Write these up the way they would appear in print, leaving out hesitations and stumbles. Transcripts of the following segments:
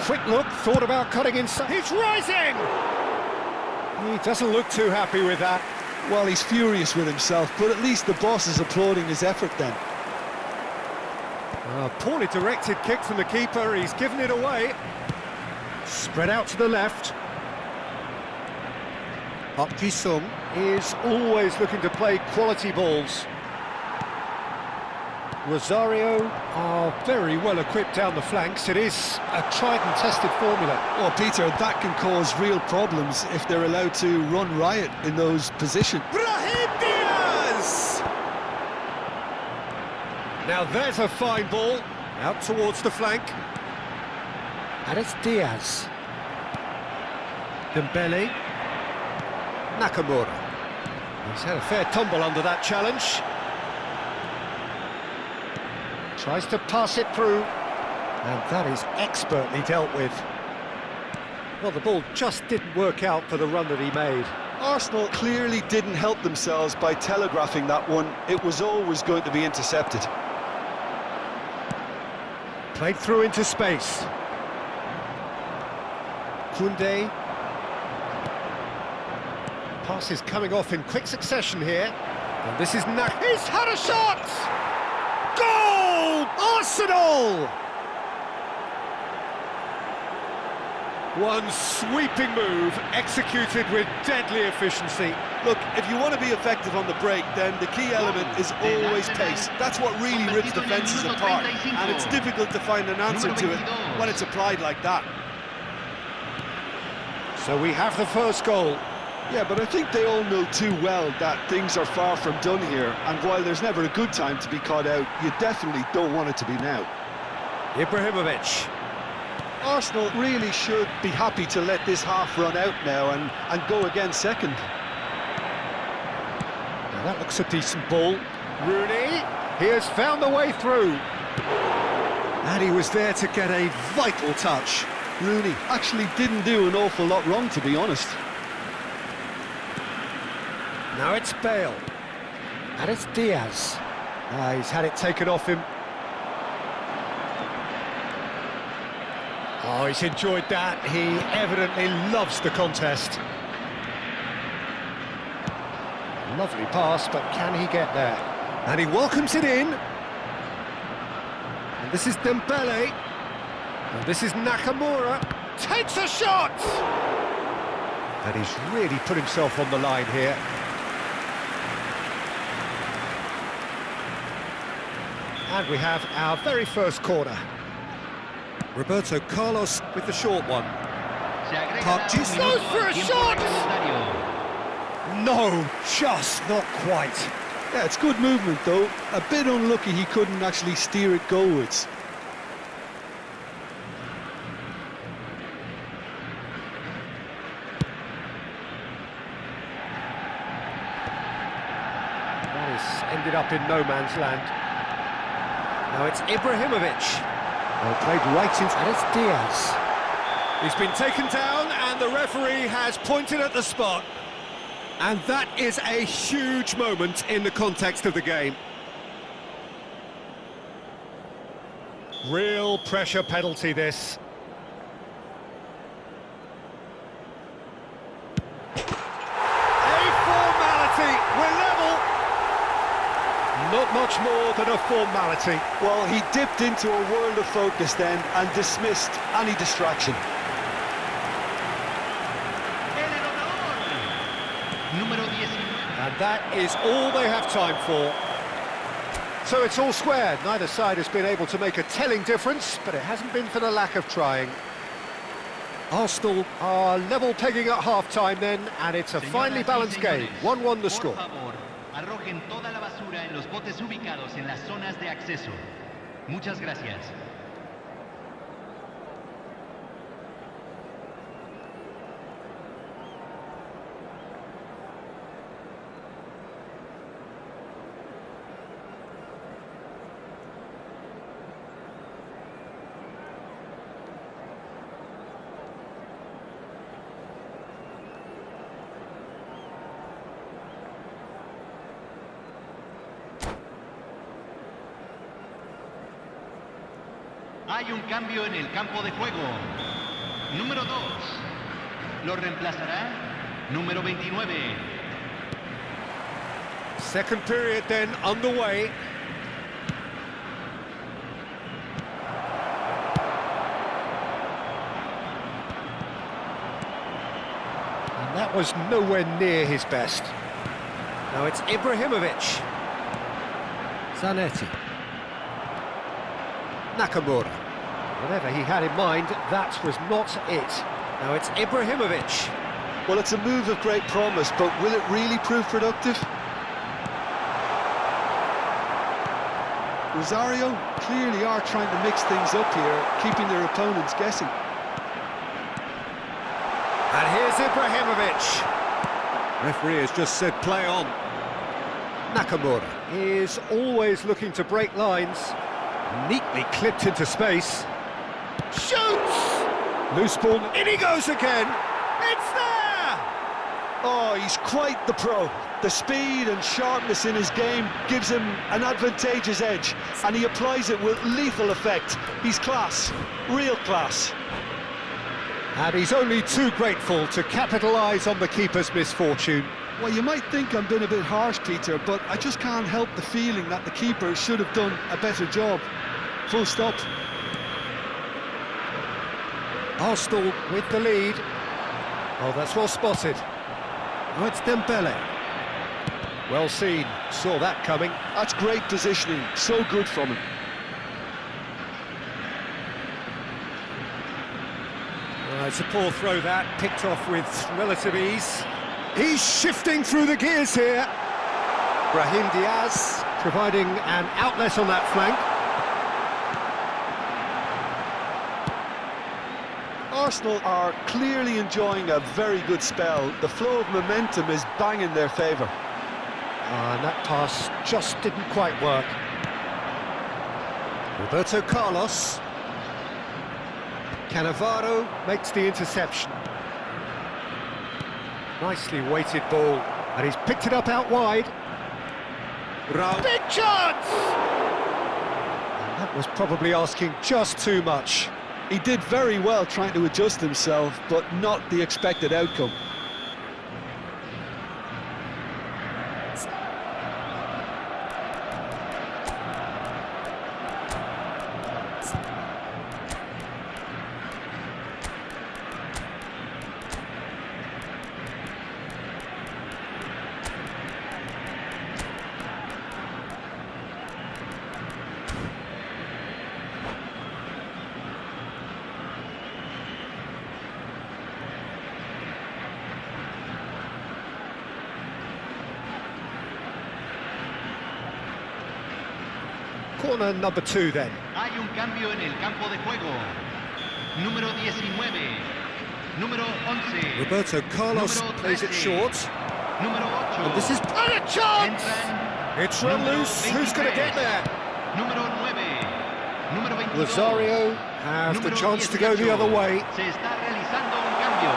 quick look, thought about cutting inside. He's rising! He doesn't look too happy with that. Well, he's furious with himself, but at least the boss is applauding his effort then. A poorly directed kick from the keeper, he's given it away. Spread out to the left. Park Ji-sung is always looking to play quality balls. Rosario are very well equipped down the flanks. It is a tried and tested formula. Oh, Peter, that can cause real problems if they're allowed to run riot in those positions. Brahim Diaz! Now there's a fine ball, out towards the flank. And it's Diaz. Dembele. Nakamura. He's had a fair tumble under that challenge. Tries to pass it through, and that is expertly dealt with. Well, the ball just didn't work out for the run that he made. Arsenal clearly didn't help themselves by telegraphing that one. It was always going to be intercepted. Played through into space. Koundé. Pass is coming off in quick succession here. And this is he's had a shot! Goal! Arsenal! One sweeping move, executed with deadly efficiency. Look, if you want to be effective on the break, then the key element is always pace. That's what really rips defences apart, and it's difficult to find an answer to it when it's applied like that. So we have the first goal. Yeah, but I think they all know too well that things are far from done here, and while there's never a good time to be caught out, you definitely don't want it to be now. Ibrahimovic. Arsenal really should be happy to let this half run out now and go again second. Now that looks a decent ball. Rooney, he has found the way through. And he was there to get a vital touch. Rooney actually didn't do an awful lot wrong, to be honest. Now it's Bale. And it's Diaz. He's had it taken off him. Oh, he's enjoyed that. He evidently loves the contest. Lovely pass, but can he get there? And he welcomes it in. And this is Dembele. And this is Nakamura. Takes a shot! And he's really put himself on the line here. And we have our very first corner. Roberto Carlos with the short one. Park Ji-sung goes for a shot! No, just not quite. Yeah, it's good movement though. A bit unlucky he couldn't actually steer it goalwards. That has ended up in no man's land. Now it's Ibrahimovic. Well, played right into... And it's Diaz. He's been taken down and the referee has pointed at the spot. And that is a huge moment in the context of the game. Real pressure penalty, this. A formality. We're level. Not much more than a formality. Well, he dipped into a world of focus then and dismissed any distraction. And that is all they have time for. So it's all square. Neither side has been able to make a telling difference, but it hasn't been for the lack of trying. Arsenal are level pegging at half-time then, and it's a finely balanced game. 1-1 the score. Arrojen toda la basura en los botes ubicados en las zonas de acceso. Muchas gracias. Hay un cambio en el campo de juego. Número 2. Lo reemplazará número 29. Second period then underway. And that was nowhere near his best. Now it's Ibrahimovic. Zanetti. Nakamura. Whatever he had in mind, that was not it. Now it's Ibrahimovic. Well, it's a move of great promise, but will it really prove productive? Rosario clearly are trying to mix things up here, keeping their opponents guessing. And here's Ibrahimovic. Referee has just said play on. Nakamura is always looking to break lines. Neatly clipped into space. Shoots! Loose ball, in he goes again. It's there! Oh, he's quite the pro. The speed and sharpness in his game gives him an advantageous edge, and he applies it with lethal effect. He's class, real class. And he's only too grateful to capitalise on the keeper's misfortune. Well, you might think I'm being a bit harsh, Peter, but I just can't help the feeling that the keeper should have done a better job. Full stop. Arsenal with the lead. Oh, that's well spotted. Oh, it's Dembele. Well seen, saw that coming. That's great positioning, so good from him. It's a poor throw that, picked off with relative ease. He's shifting through the gears here. Brahim Diaz providing an outlet on that flank. Arsenal are clearly enjoying a very good spell. The flow of momentum is bang in their favour. And that pass just didn't quite work. Roberto Carlos. Cannavaro makes the interception. Nicely weighted ball, and he's picked it up out wide. Big chance! And that was probably asking just too much. He did very well trying to adjust himself, but not the expected outcome. Corner number 2 then. Hay un cambio en el campo de juego. Número 19. Número 11. Roberto Carlos plays it short. Número 8. And this is a chance! It's run loose. Who's going to get there? Número 9. Número 22. Rosario has the chance to go the other way. Se está realizando un cambio.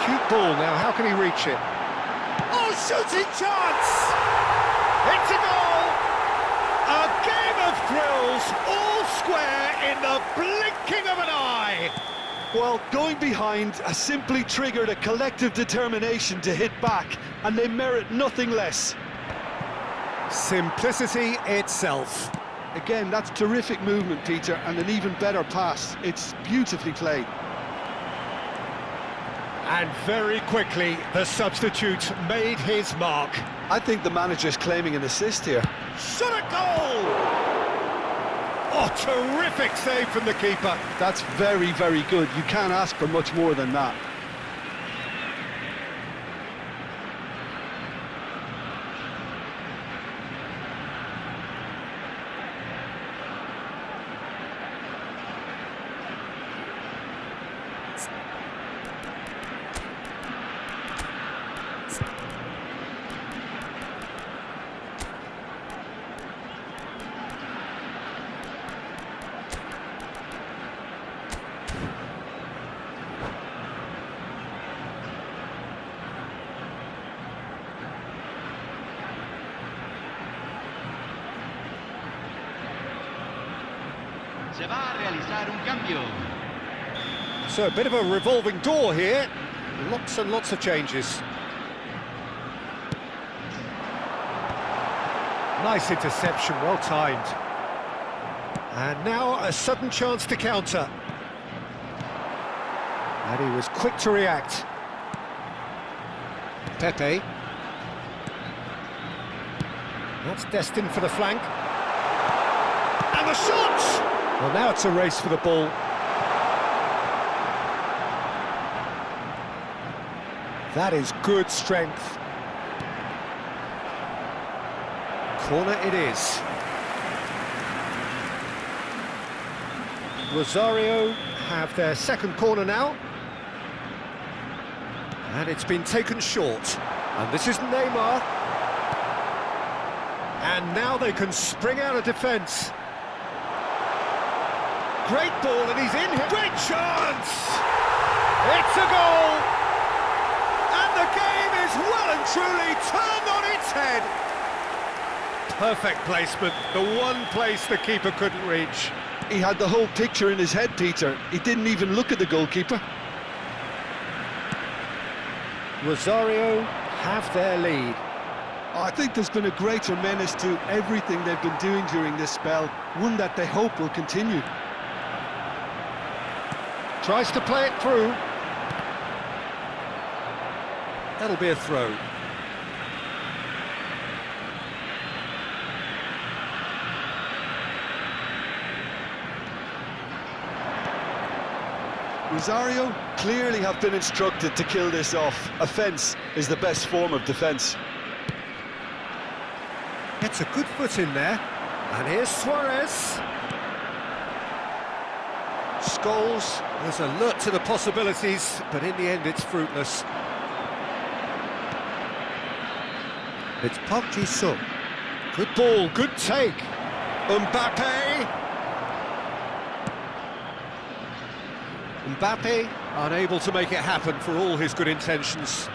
Cute ball now. How can he reach it? Oh, shooting chance! It's a goal! A game of thrills, all square in the blinking of an eye. Well, going behind has simply triggered a collective determination to hit back, and they merit nothing less. Simplicity itself. Again, that's terrific movement, Peter, and an even better pass. It's beautifully played. And very quickly, the substitute made his mark. I think the manager's claiming an assist here. Shot a goal! Oh, terrific save from the keeper. That's very, very good. You can't ask for much more than that. Se va a realizar un cambio. So a bit of a revolving door here. Lots and lots of changes. Nice interception, well timed. And now a sudden chance to counter. And he was quick to react. Pepe. That's destined for the flank. And the shot! Well, now it's a race for the ball. That is good strength. Corner it is. Rosario have their second corner now. And it's been taken short. And this is Neymar. And now they can spring out of defence. Great ball, and he's in here. Great chance! It's a goal! And the game is well and truly turned on its head. Perfect placement, the one place the keeper couldn't reach. He had the whole picture in his head, Peter. He didn't even look at the goalkeeper. Rosario have their lead. I think there's been a greater menace to everything they've been doing during this spell, one that they hope will continue. Tries to play it through. That'll be a throw. Rosario clearly have been instructed to kill this off. Offence is the best form of defence. Gets a good foot in there. And here's Suarez. Scholes is alert to the possibilities, but in the end it's fruitless. It's Park Ji-sung. Good ball, good take. Mbappe. Mbappe unable to make it happen for all his good intentions.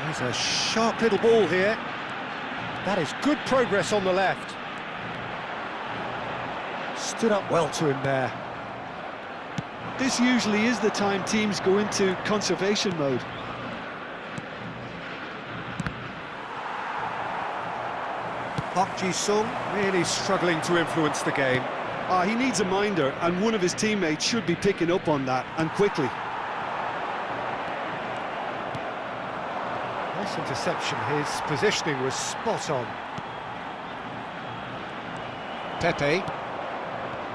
There's a sharp little ball here. That is good progress on the left. Stood up well to him there. This usually is the time teams go into conservation mode. Park Ji-sung really struggling to influence the game. He needs a minder, and one of his teammates should be picking up on that, and quickly. Nice interception, his positioning was spot on. Pepe.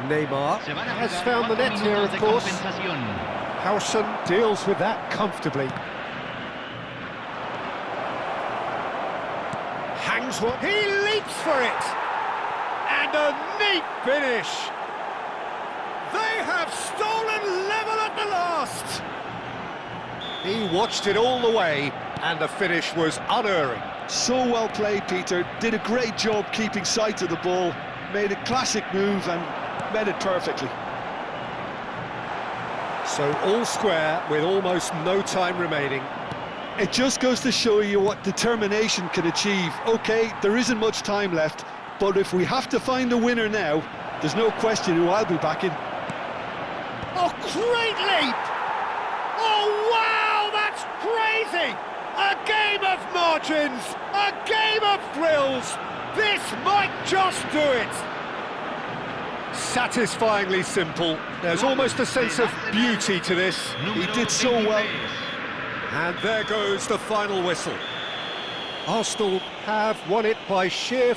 Neymar has found the net here, of course. Howson deals with that comfortably. Hangs one, he leaps for it! And a neat finish! They have stolen level at the last! He watched it all the way, and the finish was unerring. So well played, Peter. Did a great job keeping sight of the ball. Made a classic move and met it perfectly. So all square with almost no time remaining. It just goes to show you what determination can achieve. OK, there isn't much time left, but if we have to find a winner now, there's no question who I'll be backing. Oh, great leap! Oh, wow, that's crazy! A game of margins, a game of thrills. This might just do it. Satisfyingly simple. There's almost a sense of beauty to this. He did so well. And there goes the final whistle. Arsenal have won it by sheer